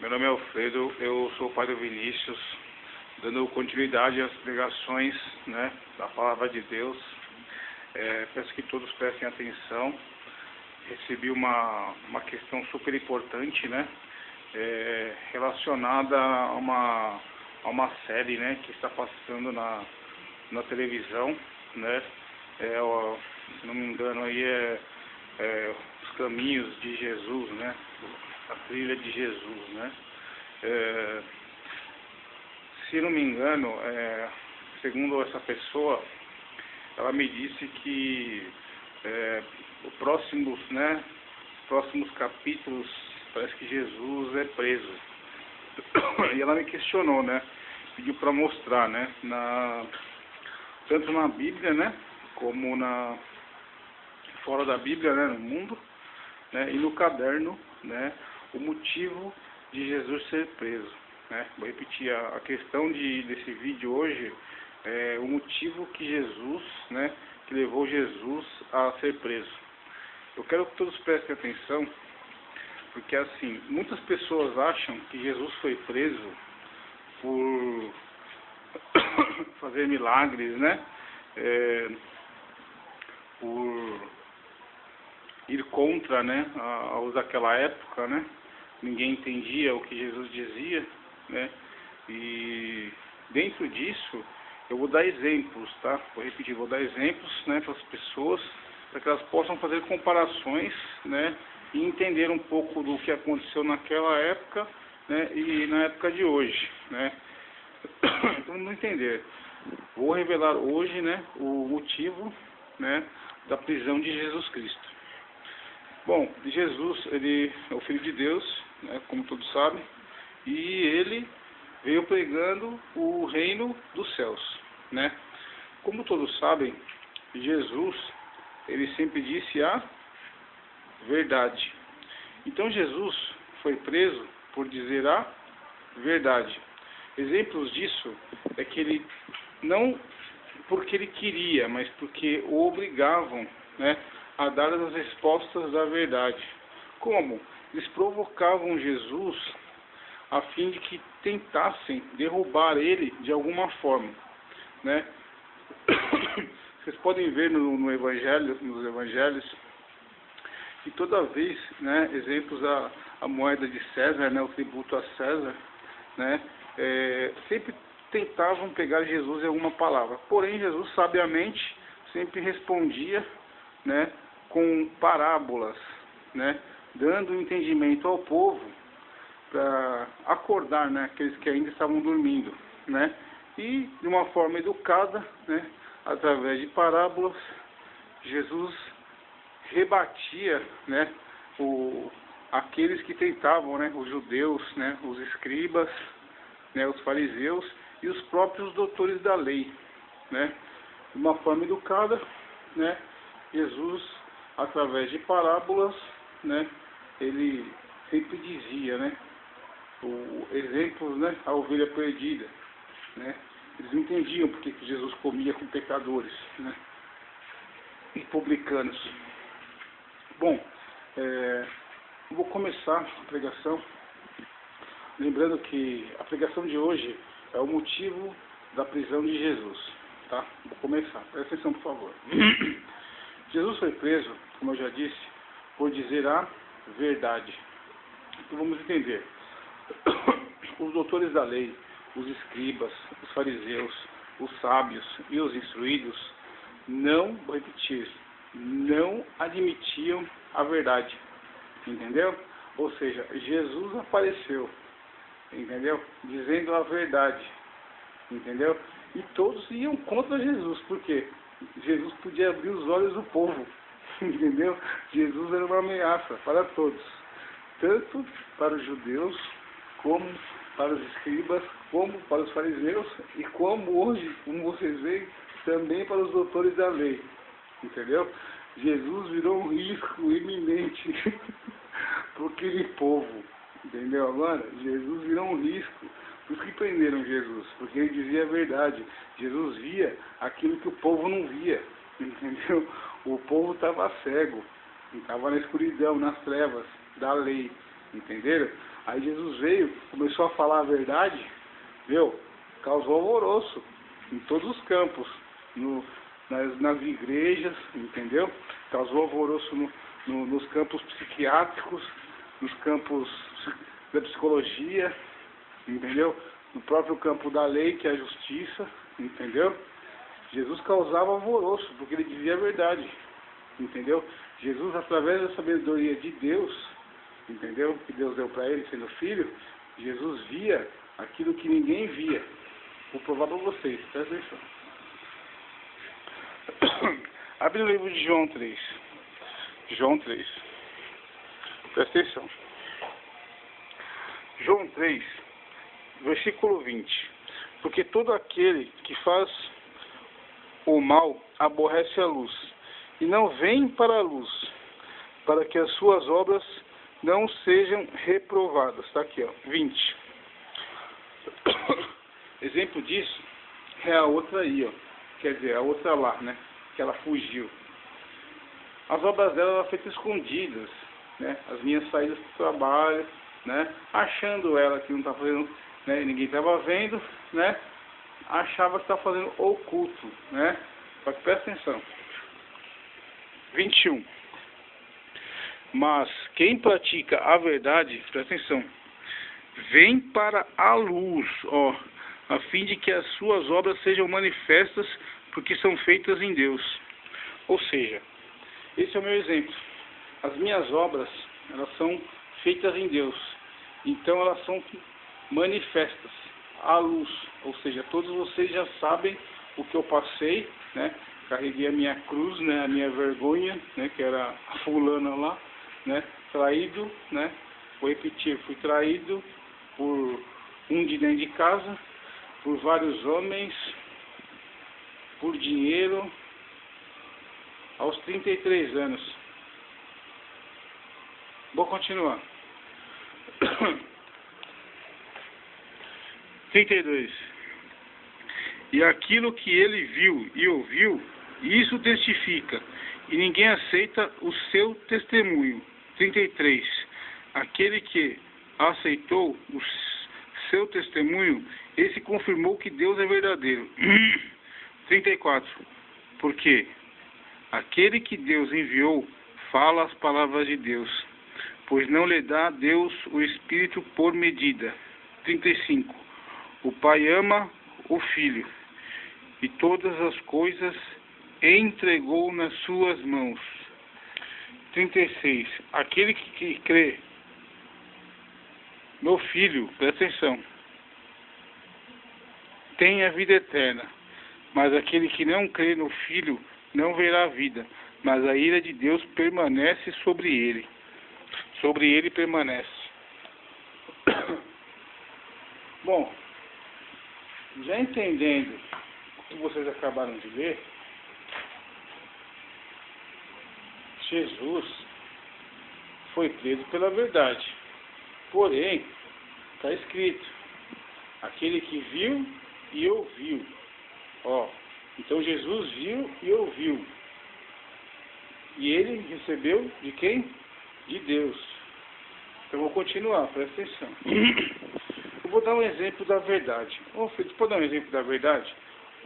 Meu nome é Alfredo, eu sou o pai do Vinícius, dando continuidade às pregações, né, da Palavra de Deus. Peço que todos prestem atenção. Recebi uma questão super importante, né, relacionada a uma série, né, que está passando na televisão, né, se não me engano aí Os Caminhos de Jesus, né, a trilha de Jesus, né. Se não me engano, segundo essa pessoa, ela me disse que os próximos capítulos parece que Jesus é preso. E ela me questionou, né, pediu para mostrar, né, tanto na Bíblia, né, como fora da Bíblia, né, no mundo, né, e no caderno, né, o motivo de Jesus ser preso, né. Vou repetir, a questão desse vídeo hoje é o motivo que que levou Jesus a ser preso. Eu quero que todos prestem atenção, porque assim, muitas pessoas acham que Jesus foi preso por fazer milagres, né, por ir contra, né, aos daquela época, né. Ninguém entendia o que Jesus dizia, né, e dentro disso eu vou dar exemplos, tá? Vou repetir, vou dar exemplos, né, para as pessoas, para que elas possam fazer comparações, né, e entender um pouco do que aconteceu naquela época, né, e na época de hoje, né. Então, vamos entender. Vou revelar hoje, né, o motivo, né, da prisão de Jesus Cristo. Bom, Jesus, ele é o Filho de Deus, né, como todos sabem, e ele veio pregando o reino dos céus, né. Como todos sabem, Jesus, ele sempre disse a verdade. Então Jesus foi preso por dizer a verdade. Exemplos disso é que ele não porque ele queria, mas porque o obrigavam, né, a dar as respostas da verdade. Como? Eles provocavam Jesus a fim de que tentassem derrubar ele de alguma forma, né? Vocês podem ver nos evangelhos, que toda vez, né, exemplos a moeda de César, né, o tributo a César, né, sempre tentavam pegar Jesus em alguma palavra. Porém, Jesus sabiamente sempre respondia, né, com parábolas, né, dando entendimento ao povo para acordar, né, aqueles que ainda estavam dormindo, né, e de uma forma educada, né, através de parábolas, Jesus rebatia, né, aqueles que tentavam, né, os judeus, né, os escribas, né, os fariseus e os próprios doutores da lei, né, de uma forma educada, né. Jesus, através de parábolas, né, ele sempre dizia, né, exemplos, né, a ovelha perdida, né. Eles não entendiam porque que Jesus comia com pecadores, né, e publicanos. Bom, vou começar a pregação, lembrando que a pregação de hoje é o motivo da prisão de Jesus, tá? Vou começar, presta atenção, por favor. Jesus foi preso, como eu já disse, por dizer a verdade. Então vamos entender. Os doutores da lei, os escribas, os fariseus, os sábios e os instruídos não, vou repetir, não admitiam a verdade, entendeu? Ou seja, Jesus apareceu, entendeu? Dizendo a verdade, entendeu? E todos iam contra Jesus, porque Jesus podia abrir os olhos do povo, entendeu? Jesus era uma ameaça para todos, tanto para os judeus, como para os escribas, como para os fariseus, e como hoje, como vocês veem, também para os doutores da lei, entendeu? Jesus virou um risco iminente para aquele povo, entendeu? Agora, Jesus virou um risco. Por isso que prenderam Jesus, porque ele dizia a verdade. Jesus via aquilo que o povo não via, entendeu? O povo estava cego, estava na escuridão, nas trevas da lei, entenderam? Aí Jesus veio, começou a falar a verdade, meu, causou alvoroço em todos os campos, nas igrejas, entendeu? Causou alvoroço nos campos psiquiátricos, nos campos da psicologia, entendeu? No próprio campo da lei, que é a justiça, entendeu? Jesus causava alvoroço, porque ele dizia a verdade, entendeu? Jesus, através da sabedoria de Deus, entendeu? Que Deus deu para ele, sendo filho, Jesus via aquilo que ninguém via. Vou provar para vocês, presta atenção. Abre o livro de João 3. João 3. Presta atenção. João 3, versículo 20. Porque todo aquele que faz o mal aborrece a luz, e não vem para a luz, para que as suas obras não sejam reprovadas. Está aqui, ó, 20. Exemplo disso é a outra aí, ó. Quer dizer, a outra lá, né? Que ela fugiu. As obras dela eram feitas escondidas, né? As minhas saídas do trabalho, né? Achando ela que não está fazendo, né? Ninguém estava vendo, né? Achava que estava fazendo oculto, né? Só que presta atenção. 21. Mas quem pratica a verdade, presta atenção, vem para a luz, ó, a fim de que as suas obras sejam manifestas, porque são feitas em Deus. Ou seja, esse é o meu exemplo. As minhas obras, elas são feitas em Deus. Então elas são manifestas à luz. Ou seja, todos vocês já sabem o que eu passei, né? Carreguei a minha cruz, né? A minha vergonha, né? Que era a fulana lá, né? Traído, né? Vou repetir, fui traído por um de dentro de casa, por vários homens, por dinheiro, aos 33 anos. Vou continuar. 32. E aquilo que ele viu e ouviu, isso testifica, e ninguém aceita o seu testemunho. 33. Aquele que aceitou o seu testemunho, esse confirmou que Deus é verdadeiro. 34. Porque aquele que Deus enviou fala as palavras de Deus, pois não lhe dá a Deus o Espírito por medida. 35. O Pai ama o Filho, e todas as coisas entregou nas suas mãos. 36. Aquele que crê no Filho, presta atenção, tem a vida eterna, mas aquele que não crê no Filho não verá a vida, mas a ira de Deus permanece sobre ele. Sobre ele permanece. Bom, já entendendo o que vocês acabaram de ler, Jesus foi preso pela verdade. Porém, está escrito, aquele que viu e ouviu. Ó, então Jesus viu e ouviu. E ele recebeu de quem? De Deus. Então eu vou continuar, presta atenção. Eu vou dar um exemplo da verdade. Pode dar um exemplo da verdade?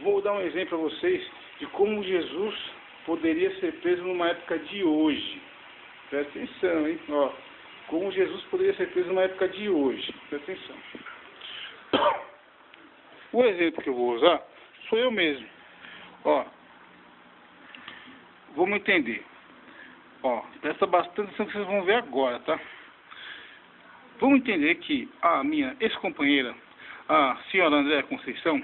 Vou dar um exemplo para vocês de como Jesus poderia ser preso numa época de hoje. Presta atenção, hein? Ó, como Jesus poderia ser preso numa época de hoje. Presta atenção. O exemplo que eu vou usar sou eu mesmo. Ó, vamos entender. Ó, presta bastante atenção que vocês vão ver agora, tá? Vamos entender que a minha ex-companheira, a senhora Andréa Conceição,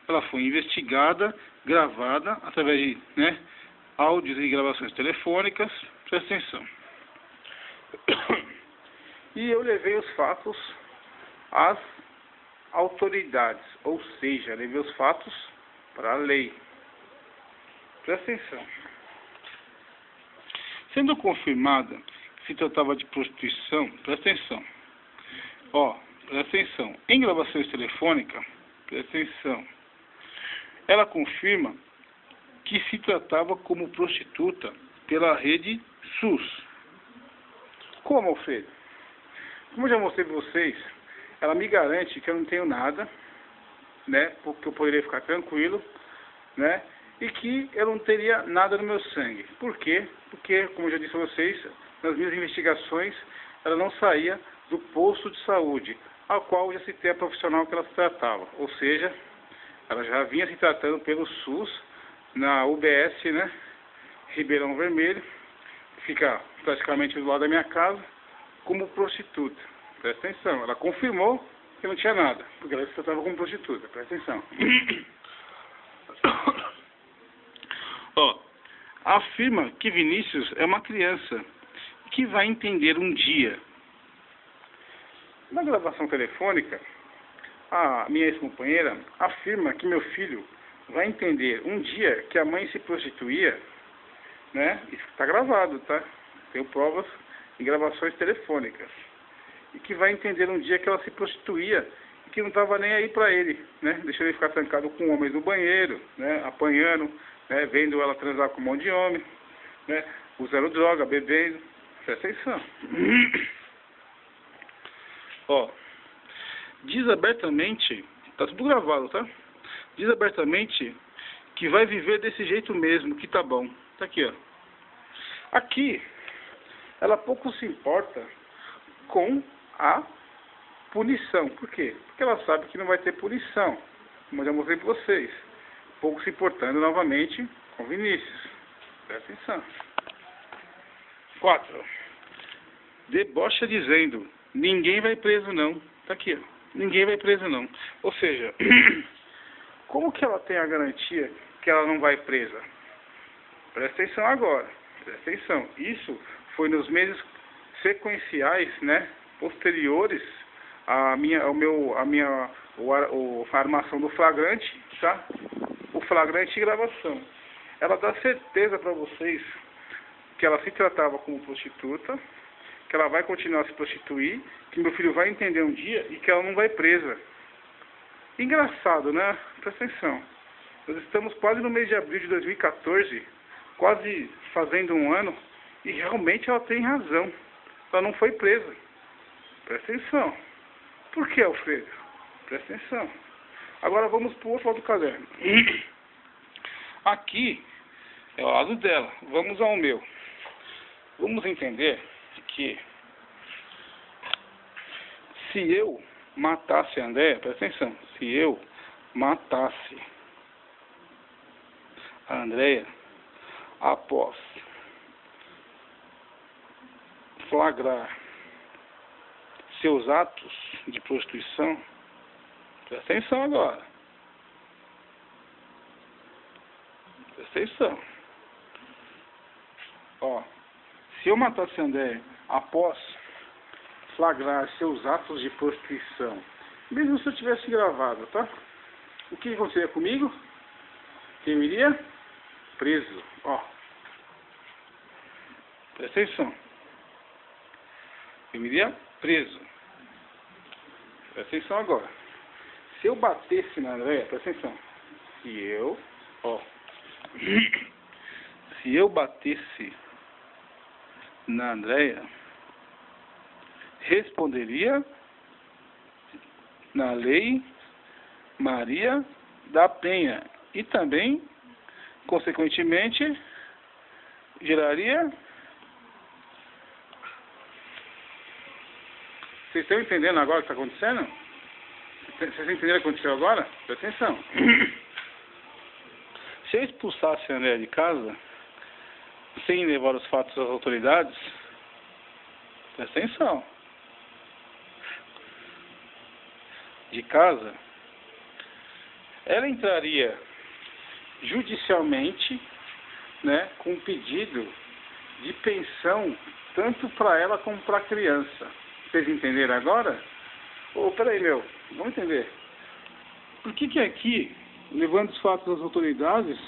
ela foi investigada, gravada, através de, né, áudios e gravações telefônicas. Presta atenção. E eu levei os fatos às autoridades, ou seja, levei os fatos para a lei. Presta atenção. Sendo confirmada que se tratava de prostituição, presta atenção. Ó, presta atenção. Em gravações telefônicas, presta atenção. Ela confirma que se tratava como prostituta pela rede SUS. Como, Alfredo? Como eu já mostrei para vocês, ela me garante que eu não tenho nada, né? Porque eu poderia ficar tranquilo, né? E que eu não teria nada no meu sangue. Por quê? Porque, como eu já disse a vocês, nas minhas investigações, ela não saía do posto de saúde, ao qual eu já citei a profissional que ela se tratava. Ou seja, ela já vinha se tratando pelo SUS, na UBS, né? Ribeirão Vermelho, que fica praticamente do lado da minha casa, como prostituta. Presta atenção, ela confirmou que não tinha nada, porque ela se tratava como prostituta. Presta atenção. Ó, afirma que Vinícius é uma criança que vai entender um dia. Na gravação telefônica, a minha ex-companheira afirma que meu filho vai entender um dia que a mãe se prostituía, né? Isso está gravado, tá? Tenho provas em gravações telefônicas. E que vai entender um dia que ela se prostituía e que não estava nem aí para ele, né? Deixando ele ficar trancado com homens no banheiro, né? Apanhando, né? Vendo ela transar com um monte de homem, né? Usando droga, bebendo. Presta atenção. Ó, diz abertamente, tá tudo gravado, tá? Diz abertamente que vai viver desse jeito mesmo, que tá bom. Tá aqui, ó. Aqui, ela pouco se importa com a punição. Por quê? Porque ela sabe que não vai ter punição. Como eu já mostrei para vocês. Pouco se importando novamente com Vinícius. Presta atenção. 4. Debocha dizendo, ninguém vai preso não. Tá aqui, ó. Ninguém vai preso não. Ou seja, como que ela tem a garantia que ela não vai presa? Presta atenção agora. Presta atenção. Isso foi nos meses sequenciais, né? Posteriores à a armação do flagrante, tá? O flagrante e gravação. Ela dá certeza para vocês que ela se tratava como prostituta, que ela vai continuar a se prostituir, que meu filho vai entender um dia e que ela não vai presa. Engraçado, né? Presta atenção. Nós estamos quase no mês de abril de 2014, quase fazendo um ano, e realmente ela tem razão. Ela não foi presa. Presta atenção. Por que, Alfredo? Presta atenção. Agora vamos para o outro lado do caderno. Aqui é o lado dela. Vamos ao meu. Vamos entender que se eu matasse a Andréia, presta atenção, se eu matasse a Andréia após flagrar seus atos de prostituição, presta atenção agora, presta atenção, ó, se eu matasse a Andréia após flagrar seus atos de prostituição, mesmo se eu tivesse gravado, tá? O que aconteceria comigo? Eu iria preso, ó. Presta atenção. Eu iria preso. Presta atenção agora. Se eu batesse na Andréia, presta atenção. Se eu, ó. Se eu batesse na Andréia, responderia na lei Maria da Penha e também, consequentemente, geraria... Vocês estão entendendo agora o que está acontecendo? Vocês entenderam o que aconteceu agora? Presta atenção. Se eu expulsasse a Andréia de casa, sem levar os fatos às autoridades, presta atenção, de casa, ela entraria judicialmente, né, com um pedido de pensão, tanto para ela como para a criança. Vocês entenderam agora? Peraí, vamos entender. Por que aqui, levando os fatos às autoridades,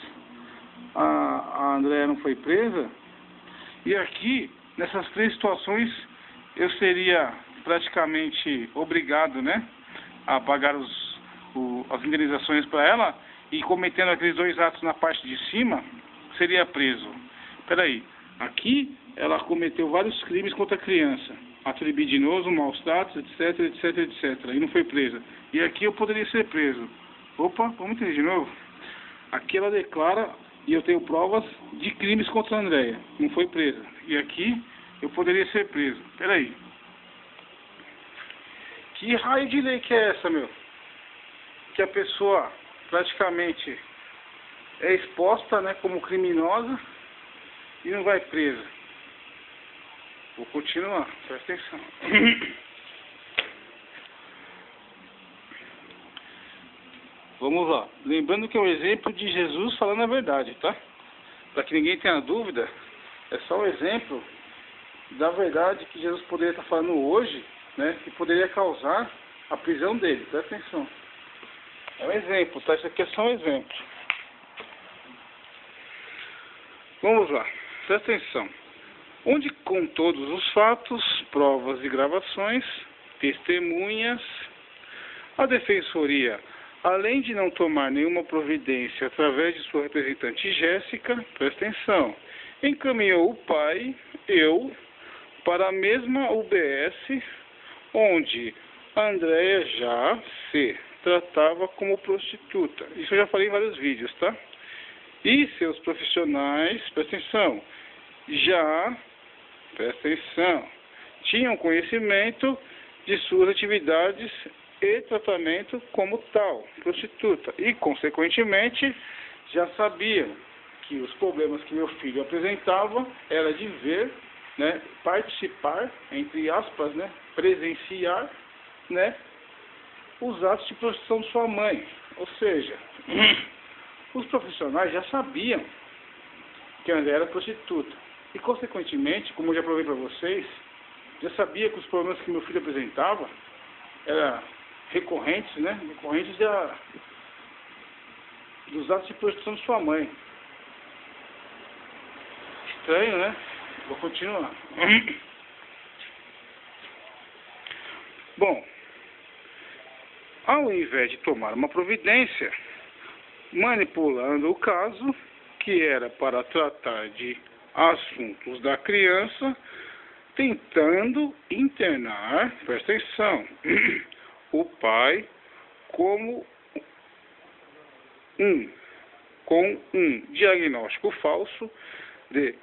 a Andréia não foi presa? E aqui, nessas 3 situações, eu seria praticamente obrigado, né, a pagar as indenizações para ela, e cometendo aqueles 2 atos na parte de cima, seria preso. Peraí, aqui ela cometeu vários crimes contra a criança. ato libidinoso, maus tratos, etc, etc, etc. E não foi presa. E aqui eu poderia ser preso. Opa, vamos entender de novo? Aqui ela declara, e eu tenho provas de crimes contra a Andréia. Não foi presa. E aqui eu poderia ser preso. Peraí. Que raio de lei que é essa, meu? Que a pessoa praticamente é exposta, né, como criminosa e não vai presa. Vou continuar, presta atenção. Vamos lá. Lembrando que é um exemplo de Jesus falando a verdade, tá? Para que ninguém tenha dúvida, é só um exemplo da verdade que Jesus poderia estar falando hoje, né? Que poderia causar a prisão dele. Presta atenção. É um exemplo, tá? Isso aqui é só um exemplo. Vamos lá. Presta atenção. Onde com todos os fatos, provas e gravações, testemunhas, a defensoria, além de não tomar nenhuma providência através de sua representante Jéssica, presta atenção, encaminhou o pai, eu, para a mesma UBS, onde a Andréia já se tratava como prostituta. Isso eu já falei em vários vídeos, tá? E seus profissionais, presta atenção, presta atenção, tinham conhecimento de suas atividades e tratamento como tal, prostituta. E, consequentemente, já sabiam que os problemas que meu filho apresentava era de ver, né, participar, entre aspas, né, presenciar, né, os atos de prostituição de sua mãe. Ou seja, os profissionais já sabiam que a André era prostituta. E, consequentemente, como eu já provei para vocês, já sabia que os problemas que meu filho apresentava eram recorrentes, né? Recorrentes dos atos de prostituição de sua mãe. Estranho, né? Vou continuar. Bom, ao invés de tomar uma providência, manipulando o caso, que era para tratar de assuntos da criança, tentando internar, presta atenção, o pai com um diagnóstico falso de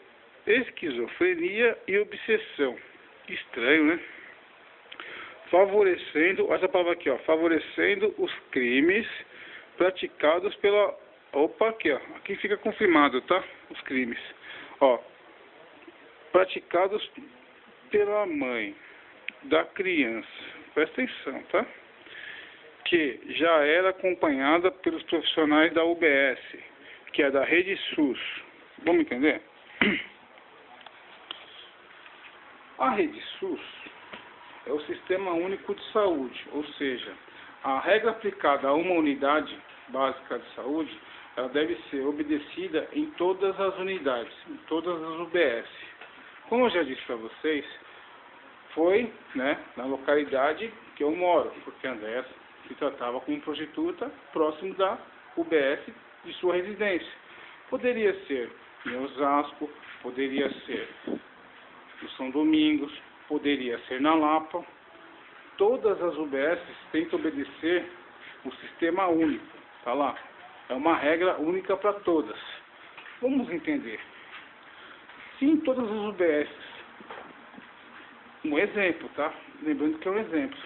esquizofrenia e obsessão. Estranho, né? Favorecendo, essa palavra aqui, ó, favorecendo os crimes praticados pela... Opa, aqui, ó, aqui fica confirmado, tá? Os crimes, ó, praticados pela mãe da criança. Presta atenção, tá? Que já era acompanhada pelos profissionais da UBS, que é da Rede SUS. Vamos entender? A Rede SUS é o Sistema Único de Saúde, ou seja, a regra aplicada a uma unidade básica de saúde, ela deve ser obedecida em todas as unidades, em todas as UBS. Como eu já disse para vocês, foi, né, na localidade que eu moro, porque a Andréia se tratava como prostituta próximo da UBS de sua residência. Poderia ser em Osasco, poderia ser no São Domingos, poderia ser na Lapa. Todas as UBS têm que obedecer o sistema único, tá lá. É uma regra única para todas. Vamos entender. Se em todas as UBS, um exemplo, tá? Lembrando que é um exemplo.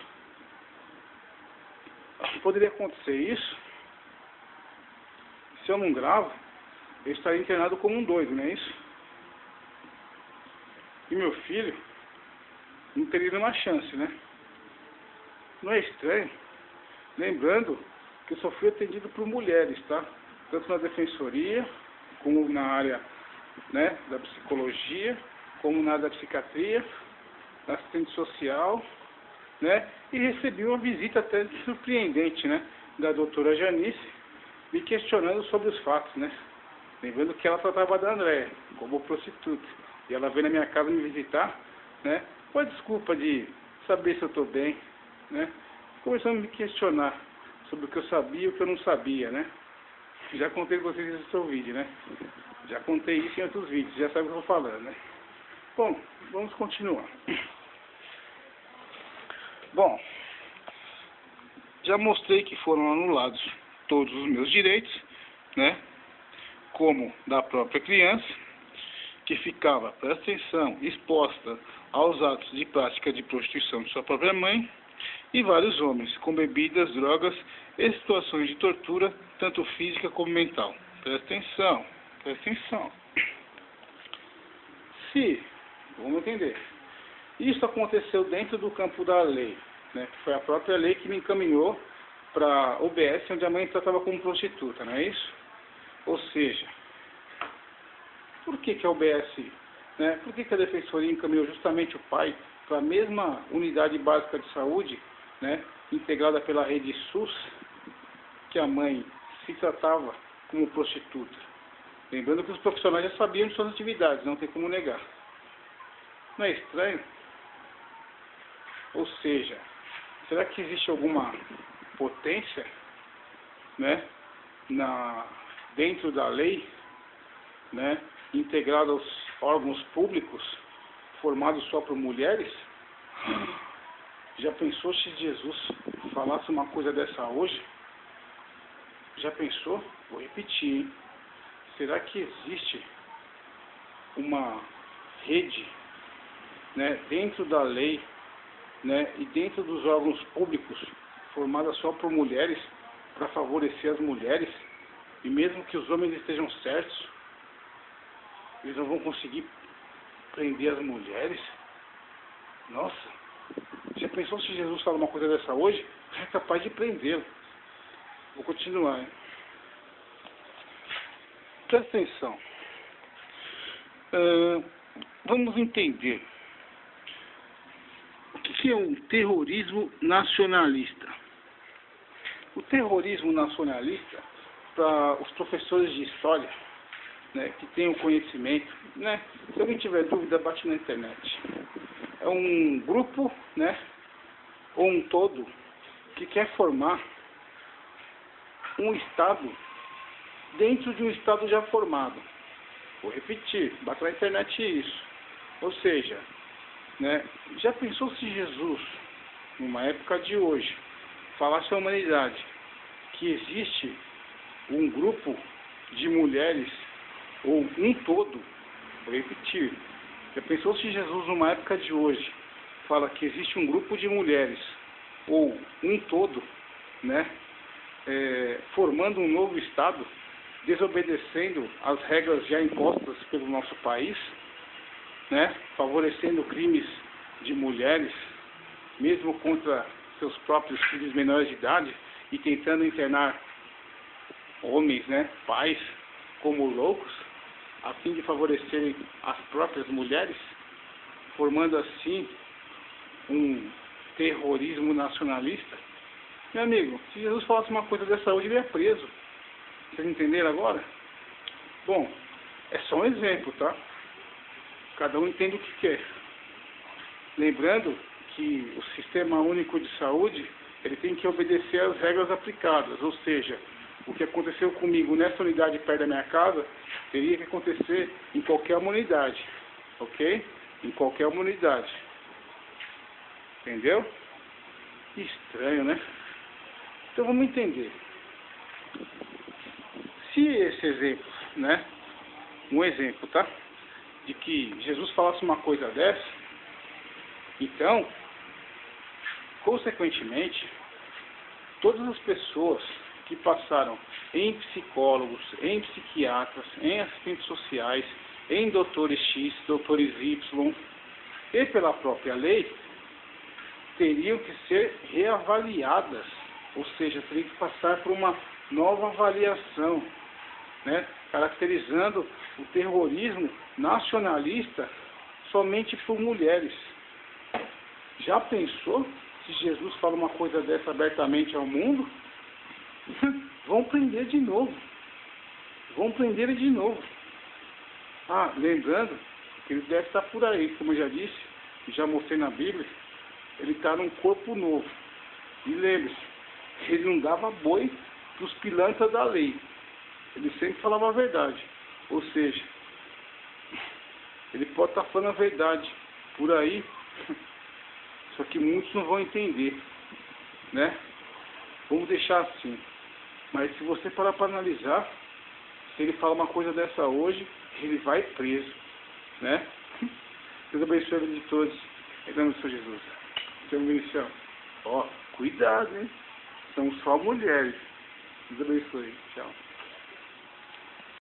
Poderia acontecer isso. Se eu não gravo, eu estaria internado como um doido, não é isso? E meu filho não teria uma chance, né? Não é estranho? Lembrando que eu só fui atendido por mulheres, tá? Tanto na defensoria, como na área, né, da psicologia, como na área da psiquiatria, na assistente social, né? E recebi uma visita até surpreendente, né, da doutora Janice, me questionando sobre os fatos, né? Lembrando que ela tratava da Andréia como prostituta. E ela veio na minha casa me visitar, né? Com a desculpa de saber se eu estou bem, né? Começando a me questionar sobre o que eu sabia e o que eu não sabia, né? Já contei para vocês esse seu vídeo, né? Já contei isso em outros vídeos, já sabe o que eu estou falando, né? Bom, vamos continuar. Bom, já mostrei que foram anulados todos os meus direitos, né? Como da própria criança, que ficava, presta atenção, exposta aos atos de prática de prostituição de sua própria mãe, e vários homens, com bebidas, drogas e situações de tortura, tanto física como mental. Presta atenção, presta atenção. Se, vamos entender, isso aconteceu dentro do campo da lei, né? Foi a própria lei que me encaminhou para a UBS, onde a mãe tratava como prostituta, não é isso? Ou seja, por que a UBS, né? Por que a Defensoria encaminhou justamente o pai para a mesma unidade básica de saúde, né? Integrada pela rede SUS, que a mãe se tratava como prostituta? Lembrando que os profissionais já sabiam de suas atividades, não tem como negar. Não é estranho? Ou seja, será que existe alguma potência, né, dentro da lei, né, integrada aos órgãos públicos, formados só por mulheres? Já pensou se Jesus falasse uma coisa dessa hoje? Já pensou? Vou repetir, hein? Será que existe uma rede, né, dentro da lei, né, e dentro dos órgãos públicos, formada só por mulheres, para favorecer as mulheres? E mesmo que os homens estejam certos, eles não vão conseguir prender as mulheres? Nossa, já pensou se Jesus fala uma coisa dessa hoje? É capaz de prendê-lo. Vou continuar, hein? Presta atenção. Vamos entender o que é um terrorismo nacionalista. O terrorismo nacionalista, para os professores de história, né, que tenham conhecimento, né, se alguém tiver dúvida, bate na internet. É um grupo, né, ou um todo, que quer formar um Estado dentro de um Estado já formado. Vou repetir, bate na internet isso. Ou seja, né, já pensou se Jesus, numa época de hoje, falasse à humanidade que existe um grupo de mulheres, ou um todo? Vou repetir, já pensou se Jesus, numa época de hoje, fala que existe um grupo de mulheres, ou um todo, né, formando um novo Estado, desobedecendo as regras já impostas pelo nosso país, né, favorecendo crimes de mulheres, mesmo contra seus próprios filhos menores de idade, e tentando internar homens, né, pais, como loucos, a fim de favorecerem as próprias mulheres, formando assim um terrorismo nacionalista? Meu amigo, se Jesus falasse uma coisa dessa hoje, ele é preso. Vocês entenderam agora? Bom, é só um exemplo, tá? Cada um entende o que quer. Lembrando que o Sistema Único de Saúde, ele tem que obedecer às regras aplicadas. Ou seja, o que aconteceu comigo nessa unidade perto da minha casa, teria que acontecer em qualquer unidade. Ok? Em qualquer unidade. Entendeu? Estranho, né? Então vamos entender. Se esse exemplo, né, um exemplo, tá, de que Jesus falasse uma coisa dessa, então, consequentemente, todas as pessoas que passaram em psicólogos, em psiquiatras, em assistentes sociais, em doutores X, doutores Y, e pela própria lei, teriam que ser reavaliadas, ou seja, teriam que passar por uma nova avaliação, né, caracterizando o terrorismo nacionalista somente por mulheres. Já pensou se Jesus fala uma coisa dessa abertamente ao mundo? Vão prender de novo. Vão prender ele de novo. Ah, lembrando que ele deve estar por aí, como eu já disse, já mostrei na Bíblia, ele está num corpo novo. E lembre-se, ele não dava boi para os pilantras da lei. Ele sempre falava a verdade. Ou seja, ele pode estar falando a verdade por aí, Só que muitos não vão entender, né? Vamos deixar assim. Mas se você parar para analisar, se ele fala uma coisa dessa hoje, ele vai preso, né? Deus abençoe a vida de todos. Em nome do Senhor Jesus. Senhor Ministério. Ó, cuidado, hein? São só mulheres. Deus abençoe. Tchau.